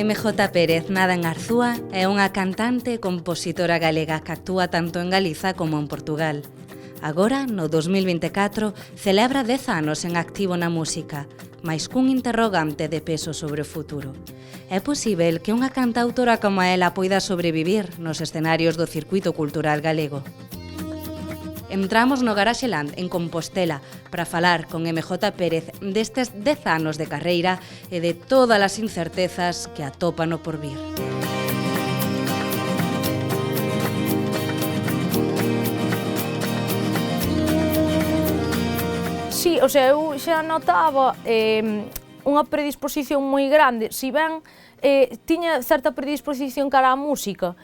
MJ Pérez nada en Arzúa é unha cantante e compositora galega que actúa tanto en Galiza como en Portugal. Agora, no 2024, celebra 10 anos en activo na música, mais cun interrogante de peso sobre o futuro. É posíbel que unha cantautora como ela poida sobrevivir nos escenarios do circuito cultural galego? Entramos no Garaxeland, en Compostela, para falar con MJ Pérez destes 10 anos de carreira e de todas as incertezas que atopa no porvir. Sí, o sea, eu xa notaba unha predisposición moi grande, si ben tiña certa predisposición cara á música,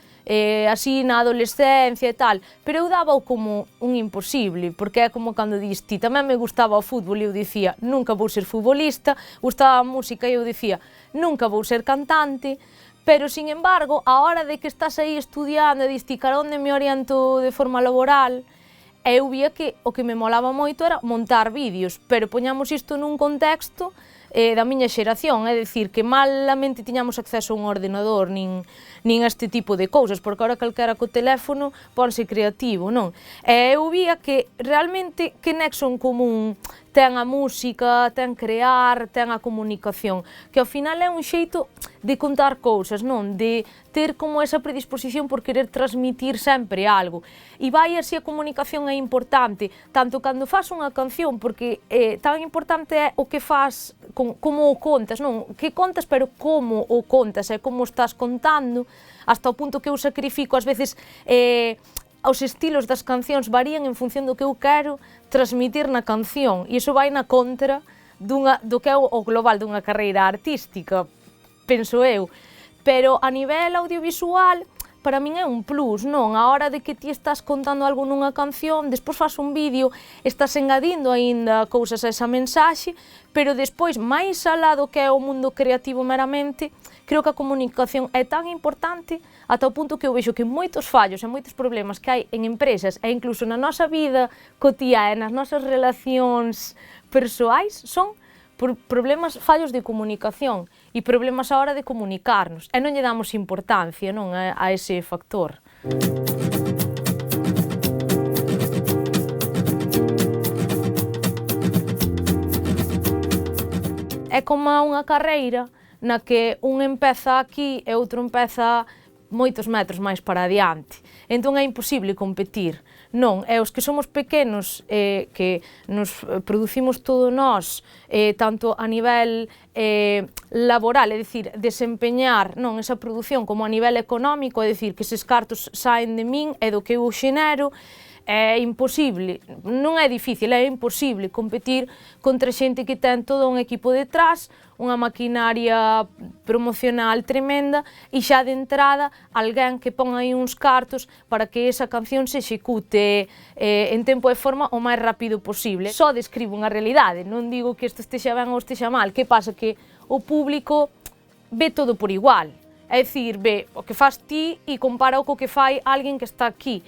así na adolescencia e tal, pero eu daba como un imposible, porque é como cando dis ti, tamén me gustaba o fútbol e eu dicía, nunca vou ser futbolista, gustaba a música e eu dicía, nunca vou ser cantante, pero, sin embargo, a hora de que estás aí estudiando e dis ti, cara onde me oriento de forma laboral, eu via que o que me molaba moito era montar vídeos, pero poñamos isto nun contexto da miña xeración, é dicir, que malamente tiñamos acceso a un ordenador, nin a este tipo de cousas, porque agora calquera co teléfono ponse creativo, non? E eu vía que realmente que nexo en común ten a música, ten crear, ten a comunicación, que ao final é un xeito de contar cousas, non? De ter como esa predisposición por querer transmitir sempre algo. E vai así a comunicación é importante, tanto cando faz unha canción, porque tan importante é o que faz, como o contas, non? Que contas, pero como o contas, é como estás contando, hasta o punto que eu sacrifico, ás veces, os estilos das cancións varían en función do que eu quero transmitir na canción, e iso vai na contra do que é o global dunha carreira artística, penso eu. Pero a nivel audiovisual, para min é un plus, non? A hora de que ti estás contando algo nunha canción, despois faz un vídeo, estás engadindo aínda cousas a esa mensaxe, pero despois, máis alá do que é o mundo creativo meramente, creo que a comunicación é tan importante ata o punto que eu vexo que moitos fallos e moitos problemas que hai en empresas e incluso na nosa vida cotiá e nas nosas relacións persoais son por problemas, fallos de comunicación e problemas á hora de comunicarnos, e non lle damos importancia, non, a ese factor. É como unha carreira na que un empeza aquí e outro empeza moitos metros máis para adiante. Entón é imposible competir. Non, é os que somos pequenos, que nos producimos todo nós, tanto a nivel laboral, é dicir, desempeñar non esa produción como a nivel económico, é dicir, que eses cartos saen de min e do que eu xenero, é imposible, non é difícil, é imposible competir contra xente que ten todo un equipo detrás, unha maquinaria promocional tremenda e xa de entrada alguén que pon aí uns cartos para que esa canción se execute en tempo e forma o máis rápido posible. Só describo unha realidade, non digo que isto estexa ben ou estexa mal, que pasa que o público ve todo por igual, é dicir, ve o que faz ti e compara o co que fai alguén que está aquí,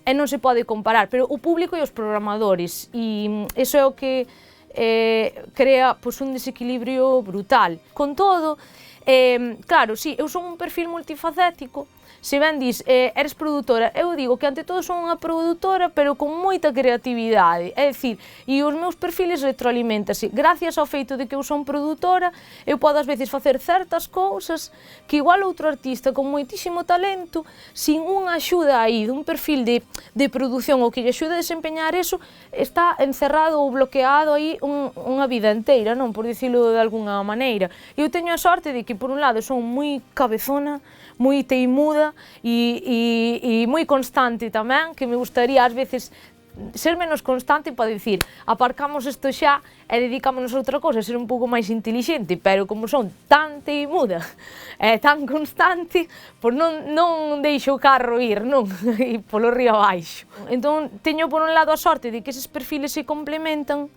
e non se pode comparar, pero o público e os programadores, e iso é o que crea pois, un desequilibrio brutal. Con todo, claro, sí, eu son un perfil multifacético, se ben dis, eres produtora, eu digo que ante todo son unha produtora, pero con moita creatividade, é dicir, e os meus perfiles retroalimentanse. Gracias ao feito de que eu son produtora, eu podo ás veces facer certas cousas que igual outro artista con moitísimo talento, sin unha axuda aí dun perfil de produción ou que lle axude a desempeñar eso, está encerrado ou bloqueado aí unha vida inteira, non? Por dicilo de alguna maneira. Eu teño a sorte de que, por un lado, son moi cabezona, moi teimuda e moi constante tamén, que me gustaría ás veces ser menos constante para dicir, aparcamos isto xa e dedicámonos a outra cosa, ser un pouco máis intelixente, pero como son tan teimuda e tan constante, pois non deixo o carro ir, non? E polo río abaixo. Entón, teño por un lado a sorte de que eses perfiles se complementan,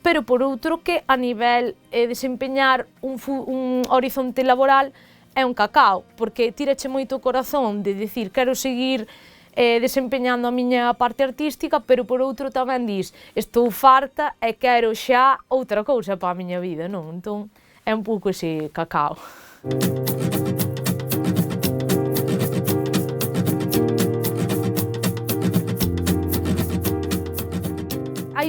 pero por outro que a nivel desempeñar un horizonte laboral é un cacao, porque tirache moito o corazón de dicir quero seguir desempeñando a miña parte artística, pero por outro tamén dis estou farta e quero xa outra cousa para a miña vida, non? Entón é un pouco ese cacao.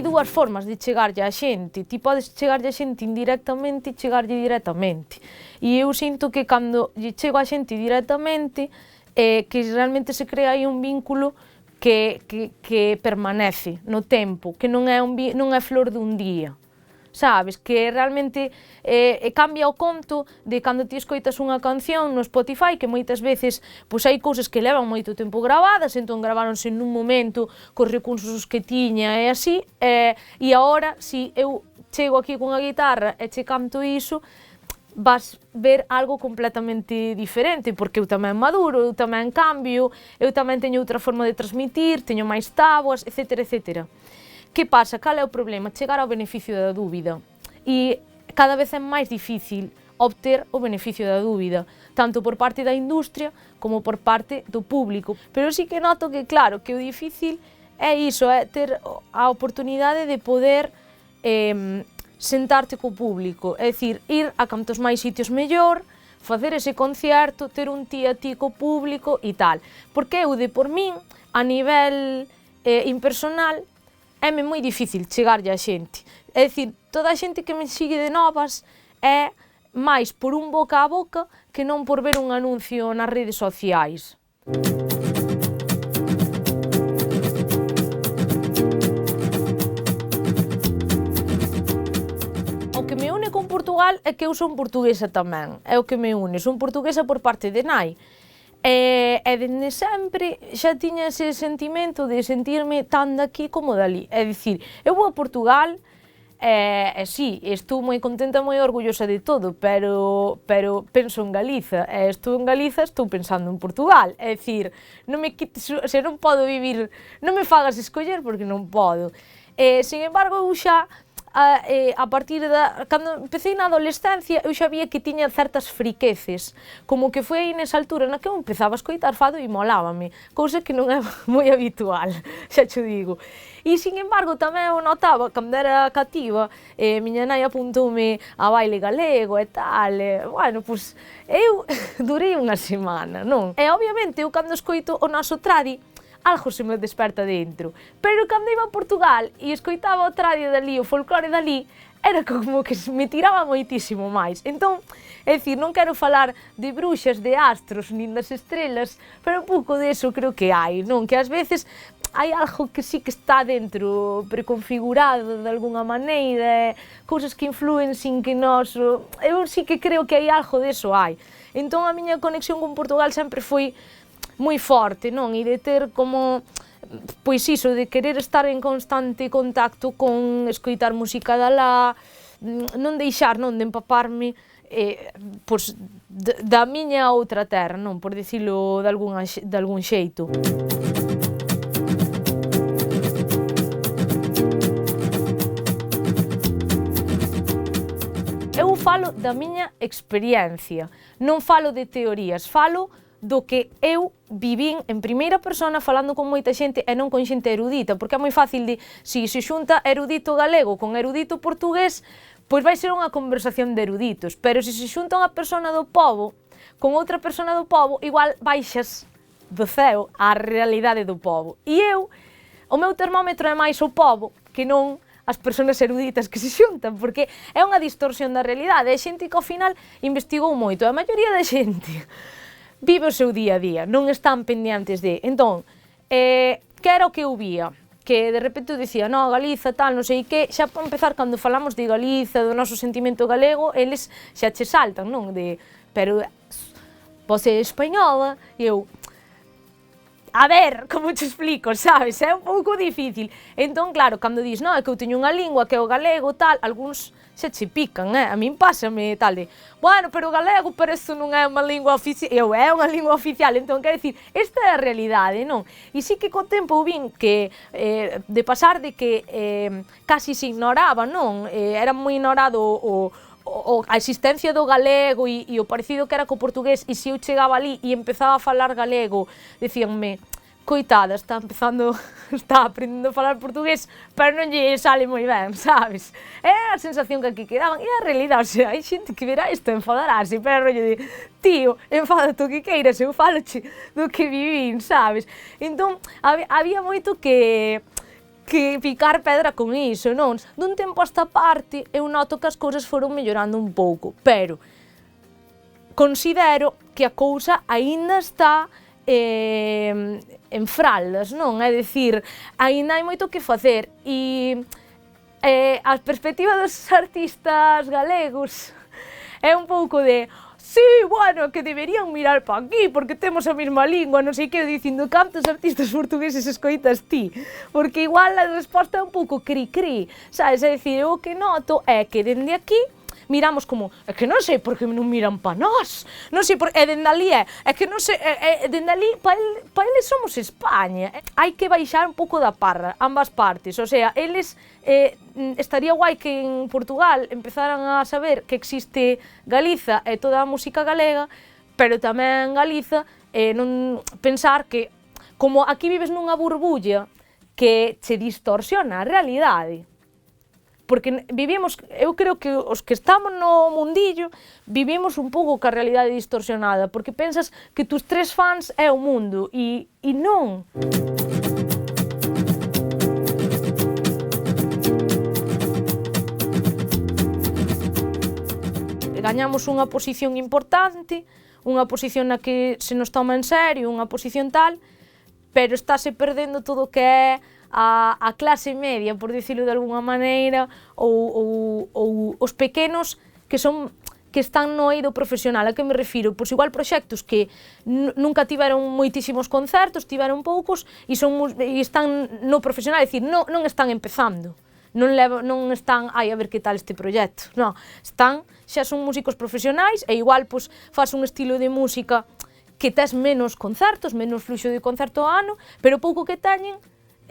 dúas formas de chegarlle a xente. Ti podes chegarlle a xente indirectamente e chegarlle directamente. E eu sinto que cando lle chego a xente directamente, que realmente se crea aí un vínculo que permanece no tempo, que non é flor dun día. Sabes, que realmente cambia o conto de cando ti escoitas unha canción no Spotify, que moitas veces pois hai cousas que levan moito tempo gravadas, entón graváronse nun momento cos recursos que tiña e así, e agora, se eu chego aquí cunha guitarra e che canto iso, vas ver algo completamente diferente, porque eu tamén maduro, eu tamén cambio, eu tamén teño outra forma de transmitir, teño máis táboas, etcétera, etcétera. Que pasa? Cal é o problema? Chegar ao beneficio da dúbida. E cada vez é máis difícil obter o beneficio da dúbida, tanto por parte da industria como por parte do público. Pero sí que noto que, claro, que o difícil é iso, é ter a oportunidade de poder sentarte co público, é dicir, ir a cantos máis sitios mellor, facer ese concerto, ter un ti a ti co público e tal. Porque eu, de por min, a nivel impersonal, é-me moi difícil chegarlle a xente. É dicir, toda a xente que me sigue de novas é máis por un boca a boca que non por ver un anuncio nas redes sociais. O que me une con Portugal é que eu son portuguesa tamén. É o que me une. Son portuguesa por parte de nai. E dende sempre xa tiña ese sentimento de sentirme tan daqui como dali. É dicir, eu vou a Portugal e sí, estou moi contenta, moi orgullosa de todo, pero penso en Galiza, e estou en Galiza, estou pensando en Portugal. É dicir, non me quites, se non podo vivir, non me fagas escoller porque non podo. Sin embargo, eu xa a partir da... Cando empecé na adolescencia, eu xa via que tiña certas friqueces, como que foi aí nesa altura na que eu empezaba a escoitar fado e molábame, cousa que non é moi habitual, xa te digo. E, sin embargo, tamén eu notaba, cando era cativa, miña nai apuntoume a baile galego e tal, bueno, pois, eu durei unha semana, non? E, obviamente, eu cando escoito o noso tradi, algo se me desperta dentro. Pero cando iba a Portugal e escoitaba o tradi dali, o folclore dali, era como que me tiraba moitísimo máis. Entón, é dicir, non quero falar de bruxas, de astros, nin das estrelas, pero un pouco deso creo que hai, non? Que ás veces hai algo que sí que está dentro, preconfigurado de alguna maneira, cousas que influen sin que nós... Eu sí que creo que hai algo deso hai. Entón, a miña conexión con Portugal sempre foi moi forte, non? E de ter como, pois iso, de querer estar en constante contacto con escoitar música de alá, non deixar, non, de empaparme pois, da miña outra terra, non? Por dicilo de algún xeito. Eu falo da miña experiencia, non falo de teorías, falo do que eu vivín en primeira persona falando con moita xente e non con xente erudita, porque é moi fácil de, se xunta erudito galego con erudito portugués, pois vai ser unha conversación de eruditos, pero se xunta unha persona do pobo con outra persona do pobo, igual baixas do ceo á realidade do pobo. E eu, o meu termómetro é máis o pobo que non as persoas eruditas que se xuntan, porque é unha distorsión da realidade, é xente que ao final investigou moito, a maioría da xente vive o seu día a día, non están pendientes de... Entón, que era o que eu vía? Que de repente eu dicía, no, Galiza, tal, non sei que, xa para empezar, cando falamos de Galiza, do noso sentimento galego, eles xa che saltan, non? De, pero, vos é española, e eu... A ver, como te explico, sabes? É un pouco difícil. Entón, claro, cando dis, no, é que eu teño unha lingua que é o galego, tal, algúns xa che pican, a min pásame tal de, bueno, pero o galego, pero isto non é unha lingua oficial, é unha lingua oficial, entón, quero dicir, esta é a realidade, non? E sí que co tempo vin que, de pasar de que casi se ignoraba, non? Era moi ignorado a existencia do galego e o parecido que era co portugués, e se eu chegaba ali e empezaba a falar galego, dicíanme, coitada, está aprendendo a falar portugués, pero non lle sale moi ben, sabes? É a sensación que aquí quedaban, e a realidade, o sea, hai xente que verá isto enfadarase, pero rollo de, tío, enfádate o que queiras, eu faloche do que vivín, sabes? Entón, había moito que que picar pedra con iso, non? Dun tempo a esta parte, eu noto que as cousas foron mellorando un pouco, pero considero que a cousa aínda está en fraldas, non? É dicir, aínda hai moito que facer e a perspectiva dos artistas galegos é un pouco de sí, bueno, que deberían mirar pa aquí porque temos a mesma lingua, non sei que, dicindo cantos artistas portugueses escoitas ti, porque igual a resposta é un pouco cri-cri, sabes? É dicir, o que noto é que dende aquí miramos como, é que non sei por que non miran pa nós, non sei por que, dende ali é que non sei, dende ali, pa eles somos España, hai que baixar un pouco da parra, ambas partes, o sea, eles, estaría guai que en Portugal empezaran a saber que existe Galiza e toda a música galega, pero tamén Galiza, non pensar que, como aquí vives nunha burbulla que che distorsiona a realidade, porque vivimos, eu creo que os que estamos no mundillo vivimos un pouco ca realidade distorsionada, porque pensas que tus 3 fans é o mundo e non. Gañamos unha posición importante, unha posición na que se nos toma en serio, unha posición tal, pero estáse perdendo todo o que é a clase media, por dicilo de alguna maneira, ou os pequenos que están no eido profesional. A que me refiro? Pois igual proxectos que nunca tiveron moitísimos concertos, tiveron poucos e están no profesional, é dicir, non están empezando. Non están, a ver que tal este proxecto. Non, xa son músicos profesionais e igual pois faz un estilo de música que tes menos concertos, menos fluxo de concerto ao ano, pero pouco que teñen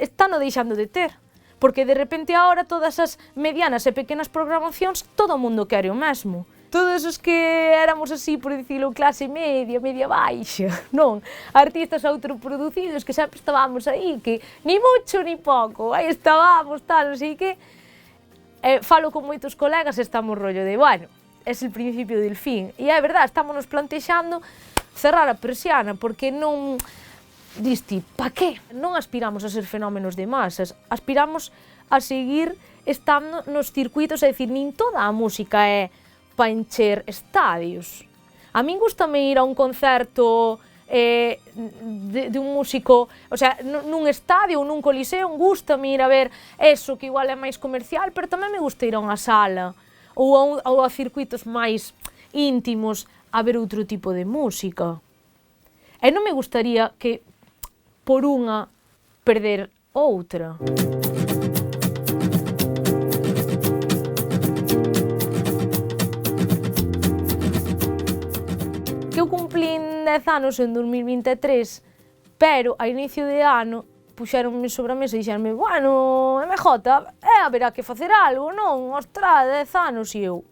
están o deixando de ter, porque de repente agora todas as medianas e pequenas programacións todo o mundo quere o mesmo. Todos os que éramos así, por dicilo, clase media, media baixa, non? Artistas autoproducidos que sempre estábamos aí, que ni mucho ni pouco, aí estábamos, tal, non sei que. Falo con moitos colegas e estamos rollo de, bueno, é el principio del fin. E é verdade, estamos nos plantexando cerrar a persiana, porque non... Diste, pa que? Non aspiramos a ser fenómenos de masas, aspiramos a seguir estando nos circuitos, é dicir, nin toda a música é pa encher estadios. A min gustame ir a un concerto de un músico, o sea, nun estadio ou nun coliseo, gustame ir a ver eso que igual é máis comercial, pero tamén me gusta ir a unha sala ou a circuitos máis íntimos a ver outro tipo de música. E non me gustaría que por unha perder outra. Que eu cumplín 10 anos en 2023, pero a inicio de ano puxeronme sobre a mesa e dixeronme, bueno, MJ, haberá que facer algo, non? Ostras, 10 anos, e eu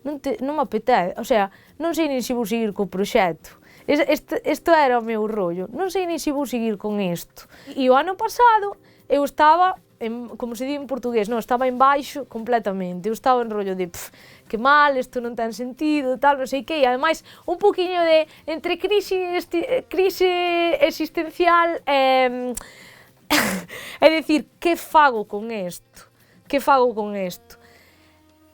non me apetece, o sea, non sei nin se vou seguir co proxecto. Isto era o meu rollo, non sei nin se vou seguir con isto. E o ano pasado eu estaba, como se di en portugués, non, estaba en baixo completamente, eu estaba en rollo de que mal, isto non ten sentido, tal, non sei que, e ademais un poquinho de entre crise existencial é dicir, que fago con isto? Que fago con isto?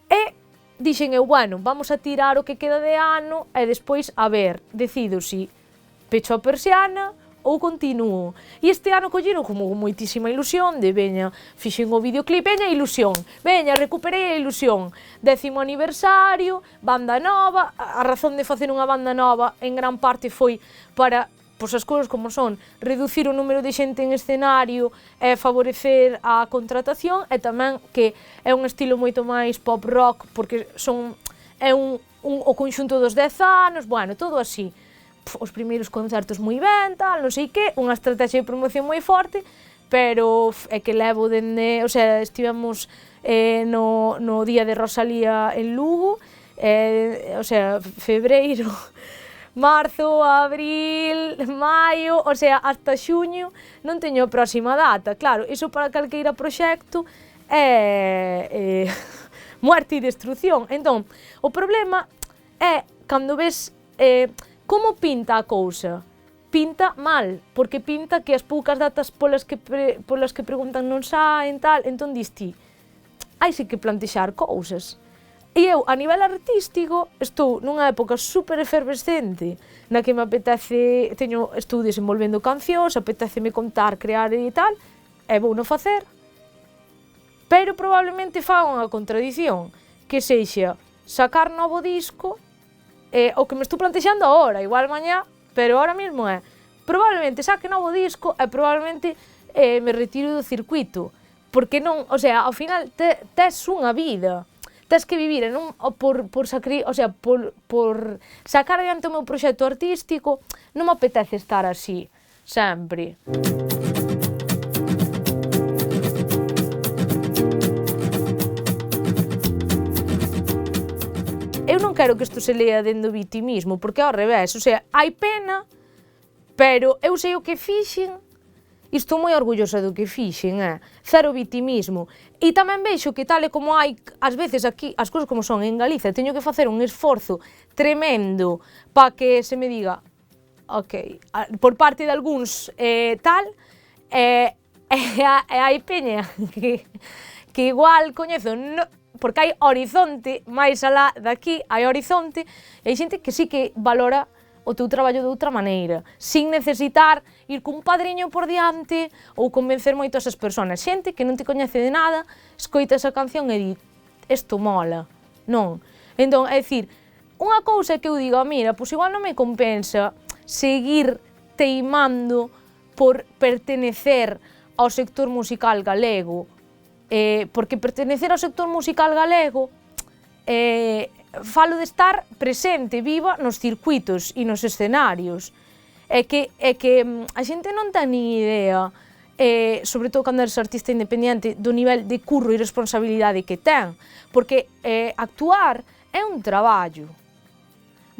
E dixen eu, bueno, vamos a tirar o que queda de ano e despois, a ver, decido si pecho a persiana ou continuo. E este ano colleron como moitísima ilusión de, veña, fixen o videoclip, veña, ilusión, veña, recuperei a ilusión. 10º aniversario, banda nova, a razón de facer unha banda nova en gran parte foi para, pois as cousas como son, reducir o número de xente en escenario e favorecer a contratación, e tamén que é un estilo moito máis pop rock, porque o conxunto dos 10 anos, bueno, todo así. Os primeiros concertos moi ben, tal, non sei que, unha estrategia de promoción moi forte, pero é que levo dende, o sea, estivemos no día de Rosalía en Lugo, o sea, febreiro, marzo, abril, maio, o sea, hasta xuño non teño a próxima data. Claro, iso para calqueira proxecto é muerte e destrucción. Entón, o problema é cando ves como pinta a cousa. pinta mal, porque pinta que as poucas datas polas que preguntan non saen, tal, entón dis ti, hai sí que plantexar cousas. E eu, a nivel artístico, estou nunha época super efervescente na que me apetece, teño estudios envolvendo cancións, apeteceme contar, crear e tal, e vou non facer. Pero probablemente fa unha contradición, que sexa sacar novo disco, o que me estou plantexando agora, igual mañá, pero ahora mesmo probablemente saque novo disco e probablemente me retiro do circuito, porque non, o sea, ao final tes unha vida, tes que vivir e non por sacar adiante o meu proxecto artístico, non me apetece estar así, sempre. Eu non quero que isto se lea dendo vitimismo, porque ao revés, o sea, hai pena, pero eu sei o que fixen, e estou moi orgullosa do que fixen, cero vitimismo. E tamén vexo que tal e como hai, ás veces aquí, as cousas como son en Galicia, teño que facer un esforzo tremendo para que se me diga, ok, por parte de algúns tal, e hai peña que igual coñezo, porque hai horizonte, máis alá daqui hai horizonte, e hai xente que sí que valora o teu traballo de outra maneira, sin necesitar ir cun padriño por diante ou convencer moito a esas persoas. Xente que non te coñece de nada, escoita esa canción e di, isto mola, non. Entón, é dicir, unha cousa que eu digo, mira, pois igual non me compensa seguir teimando por pertenecer ao sector musical galego, porque pertenecer ao sector musical galego falo de estar presente, viva nos circuitos e nos escenarios. É que a xente non ten ni idea, sobre todo cando eres artista independente, do nivel de curro e responsabilidade que ten, porque actuar é un traballo,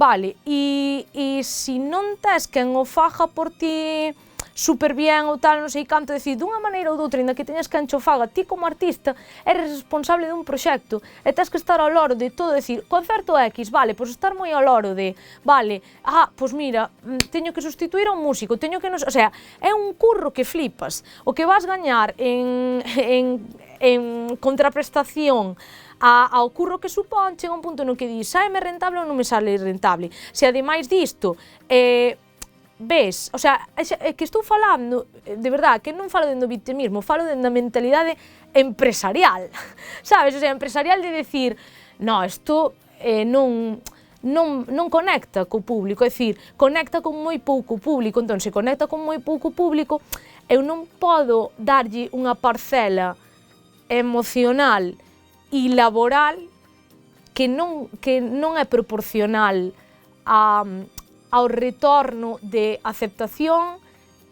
vale? E se non tes quen o faga por ti super bien ou tal, non sei canto, decir, dunha maneira ou doutra, ainda que teñas que enchofaga, ti como artista eres responsable dun proxecto e tens que estar ao loro de todo, decir, concerto X, vale, pois estar moi ao loro de, vale, pois mira, teño que sustituir a un músico, teño que, o sea, é un curro que flipas, o que vas gañar en contraprestación ao curro que supón, chega un punto no que dis, saime rentable ou non me sale rentable, se ademais disto, ves, o sea, é que estou falando, de verdad, que non falo dendo vitimismo, falo denda mentalidade empresarial, sabes? O sea, empresarial de decir, no, isto non conecta co público, é dicir, conecta con moi pouco público, entón, se conecta con moi pouco público, eu non podo darlle unha parcela emocional e laboral que non é proporcional ao retorno de aceptación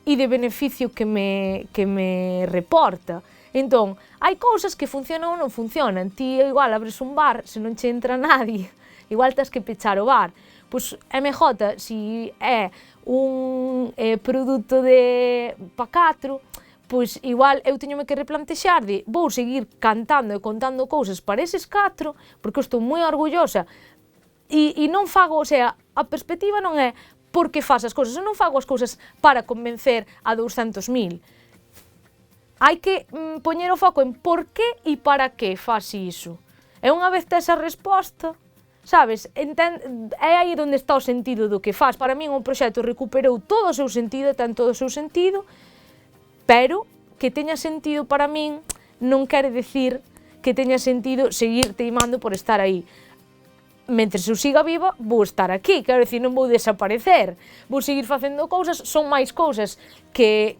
e de beneficio que me reporta. Entón, hai cousas que funcionan ou non funcionan. Ti igual abres un bar, se non che entra nadie, igual tens que pechar o bar. Pois MJ, se é un produto de pa 4, pois igual eu teñome que replantexar de vou seguir cantando e contando cousas para eses 4, porque eu estou moi orgullosa. E non fago, o sea, a perspectiva non é porque faz as cousas, eu non fago as cousas para convencer a 200.000. Hai que poñer o foco en por que e para que faz iso. E unha vez tes a resposta, sabes, é aí onde está o sentido do que faz. Para min o proxecto recuperou todo o seu sentido, ten todo o seu sentido, pero que teña sentido para min non quere decir que teña sentido seguir teimando por estar aí. Mentres eu siga viva, vou estar aquí, quero dicir, non vou desaparecer, vou seguir facendo cousas, son máis cousas que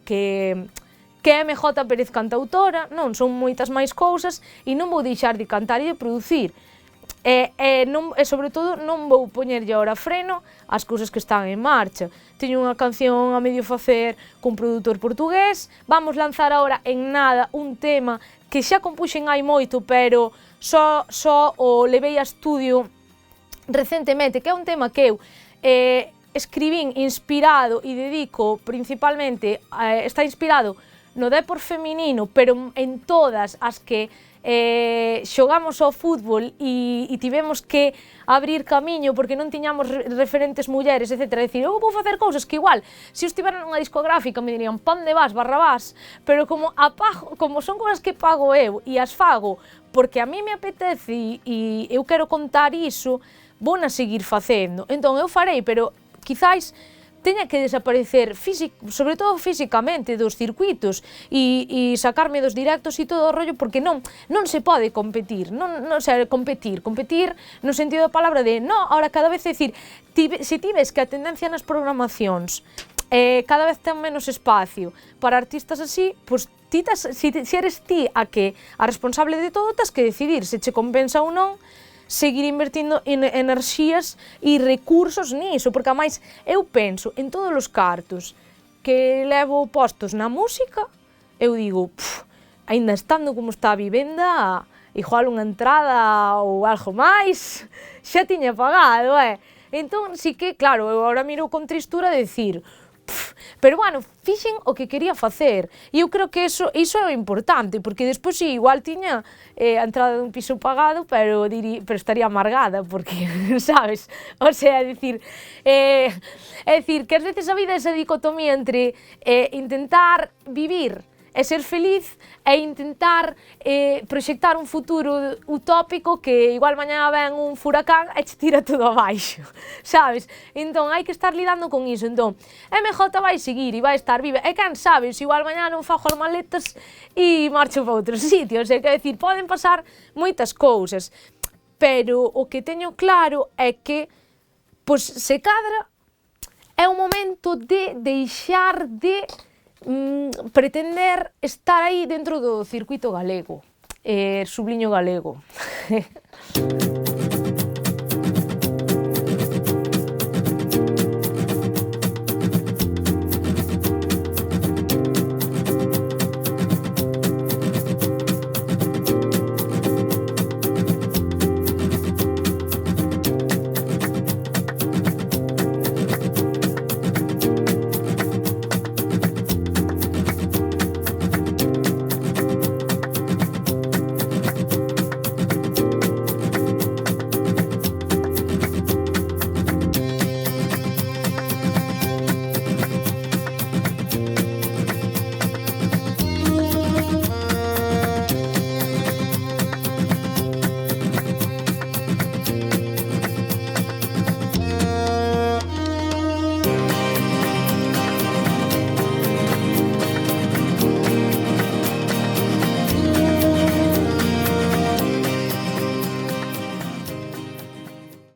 MJ Pérez cantautora, non, son moitas máis cousas e non vou deixar de cantar e de producir. E sobre todo non vou poñerlle ahora freno ás cousas que están en marcha. Teño unha canción a medio facer cun produtor portugués, vamos lanzar ahora en nada un tema que xa compuxen hai moito, pero só o levei a estudio recentemente, que é un tema que eu escribín inspirado e dedico principalmente, está inspirado no Depor feminino, pero en todas as que xogamos ao fútbol e tivemos que abrir camiño porque non tiñamos referentes mulleres, etc. Decir, eu vou facer cousas que igual, se eu estivera nunha discográfica me dirían, pan de vas, Barrabás, pero como son cousas que pago eu e as fago porque a mí me apetece e eu quero contar iso, vou na seguir facendo. Entón eu farei, pero quizáis teña que desaparecer, sobre todo físicamente, dos circuitos e sacarme dos directos e todo o rollo, porque non se pode competir, competir no sentido da palabra de, ahora cada vez, é dicir, se tives que a tendencia nas programacións cada vez ten menos espacio para artistas así, pois se eres ti a responsable de todo, tens que decidir se che compensa ou non seguir invertindo enerxías e recursos niso, porque ademais eu penso en todos os cartos que levo postos na música, eu digo, aínda estando como está a vivenda, igual unha entrada ou algo máis, xa tiña pagado, Entón, sí que, claro, eu agora miro con tristura de decir, pero, bueno, fixen o que quería facer, e eu creo que iso é importante, porque despois igual tiña a entrada dun piso pagado, pero estaría amargada, porque, sabes, o sea, é dicir, que ás veces a vida é esa dicotomía entre intentar vivir e ser feliz e intentar proxectar un futuro utópico que igual mañá ven un furacán e che tira todo abaixo, sabes? Entón, hai que estar lidando con iso. Entón, MJ vai seguir e vai estar viva. E quen sabes, igual mañá non fago as maletas e marcho para outro sitio. O sea, quer decir, poden pasar moitas cousas, pero o que teño claro é que, pois, se cadra, é o momento de deixar de pretender estar aí dentro do circuito galego, subliño galego.